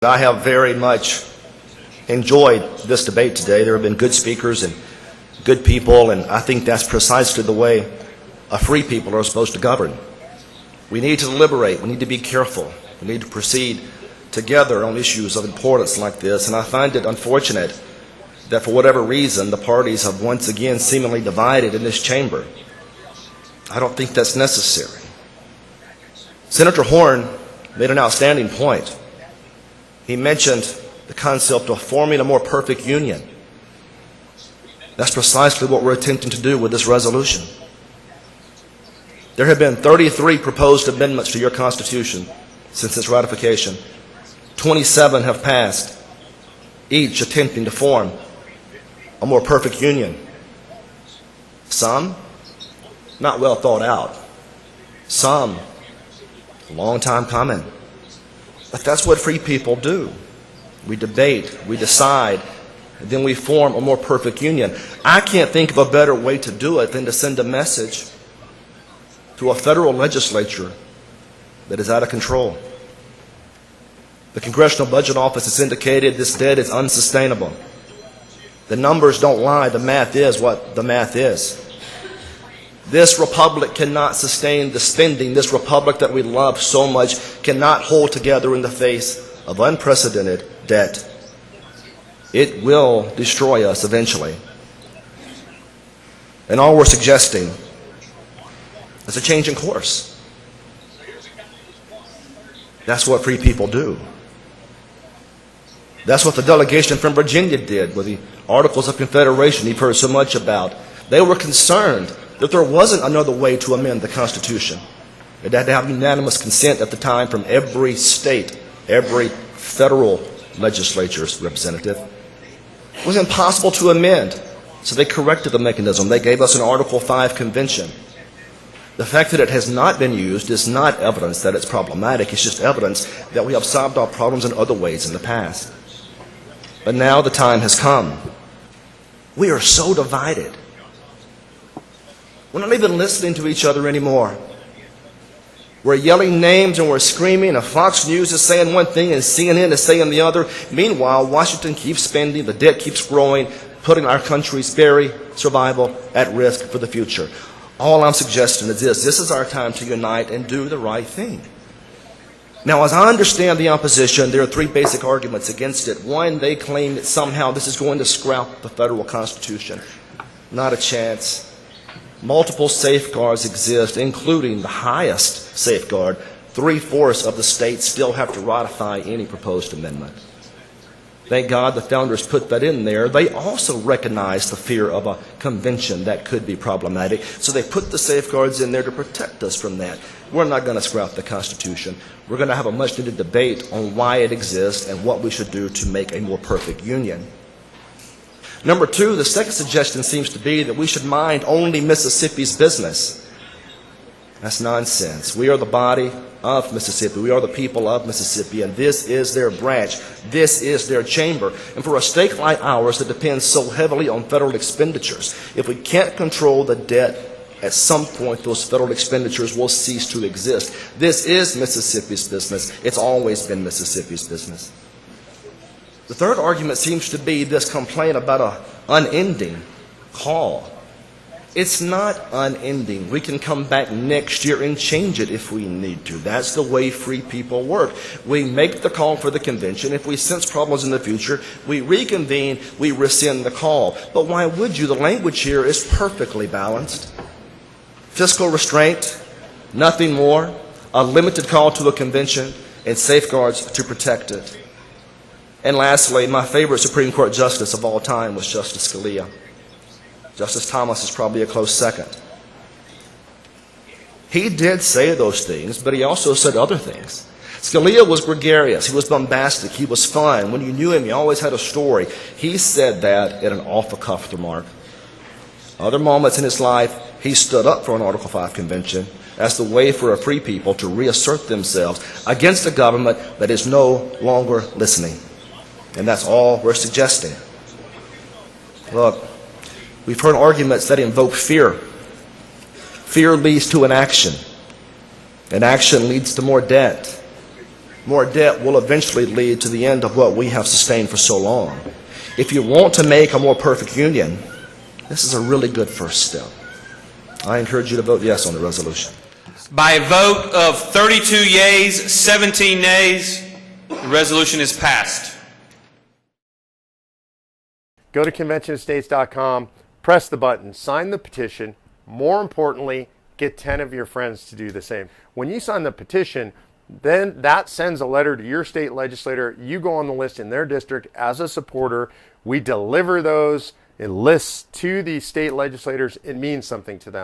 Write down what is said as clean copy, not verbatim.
I have very much enjoyed this debate today. There have been good speakers and good people, and I think that's precisely the way a free people are supposed to govern. We need to deliberate. We need to be careful. We need to proceed together on issues of importance like this, and I find it unfortunate that for whatever reason the parties have once again seemingly divided in this chamber. I don't think that's necessary. Senator Horn made an outstanding point. He mentioned the concept of forming a more perfect union. That's precisely what we're attempting to do with this resolution. There have been 33 proposed amendments to your Constitution since its ratification. 27 have passed, each attempting to form a more perfect union. Some not well thought out. Some a long time coming. But that's what free people do. We debate, we decide, and then we form a more perfect union. I can't think of a better way to do it than to send a message to a federal legislature that is out of control. The Congressional Budget Office has indicated this debt is unsustainable. The numbers don't lie. The math is what the math is. This republic cannot sustain the spending. This republic that we love so much cannot hold together in the face of unprecedented debt. It will destroy us eventually. And all we're suggesting is a change in course. That's what free people do. That's what the delegation from Virginia did with the Articles of Confederation you've heard so much about. They were concerned that there wasn't another way to amend the Constitution. It had to have unanimous consent at the time from every state, every federal legislature's representative. It was impossible to amend, so they corrected the mechanism. They gave us an Article 5 convention. The fact that it has not been used is not evidence that it's problematic. It's just evidence that we have solved our problems in other ways in the past. But now the time has come. We are so divided. We're not even listening to each other anymore. We're yelling names and we're screaming, and Fox News is saying one thing and CNN is saying the other. Meanwhile, Washington keeps spending, the debt keeps growing, putting our country's very survival at risk for the future. All I'm suggesting is this. This is our time to unite and do the right thing. Now, as I understand the opposition, there are three basic arguments against it. One, they claim that somehow this is going to scrap the federal Constitution. Not a chance. Multiple safeguards exist, including the highest safeguard. 3/4 of the states still have to ratify any proposed amendment. Thank God the founders put that in there. They also recognized the fear of a convention that could be problematic, so they put the safeguards in there to protect us from that. We're not going to scrap the Constitution. We're going to have a much-needed debate on why it exists and what we should do to make a more perfect union. Number two, the second suggestion seems to be that we should mind only Mississippi's business. That's nonsense. We are the body of Mississippi. We are the people of Mississippi, and this is their branch. This is their chamber. And for a state like ours that depends so heavily on federal expenditures, if we can't control the debt, at some point those federal expenditures will cease to exist. This is Mississippi's business. It's always been Mississippi's business. The third argument seems to be this complaint about an unending call. It's not unending. We can come back next year and change it if we need to. That's the way free people work. We make the call for the convention. If we sense problems in the future, we reconvene, we rescind the call. But why would you? The language here is perfectly balanced. Fiscal restraint, nothing more, a limited call to a convention, and safeguards to protect it. And lastly, my favorite Supreme Court justice of all time was Justice Scalia. Justice Thomas is probably a close second. He did say those things, but he also said other things. Scalia was gregarious. He was bombastic. He was fun. When you knew him, he always had a story. He said that in an off-the-cuff remark. Other moments in his life, he stood up for an Article 5 convention as the way for a free people to reassert themselves against a government that is no longer listening. And that's all we're suggesting. Look, we've heard arguments that invoke fear. Fear leads to inaction. And action leads to more debt. more debt will eventually lead to the end of what we have sustained for so long. If you want to make a more perfect union, this is a really good first step. I encourage you to vote yes on the resolution. By a vote of 32 yeas, 17 nays, the resolution is passed. Go to conventionestates.com, press the button, sign the petition. More importantly, get 10 of your friends to do the same. When you sign the petition, then that sends a letter to your state legislator. You go on the list in their district as a supporter. We deliver those lists to the state legislators. It means something to them.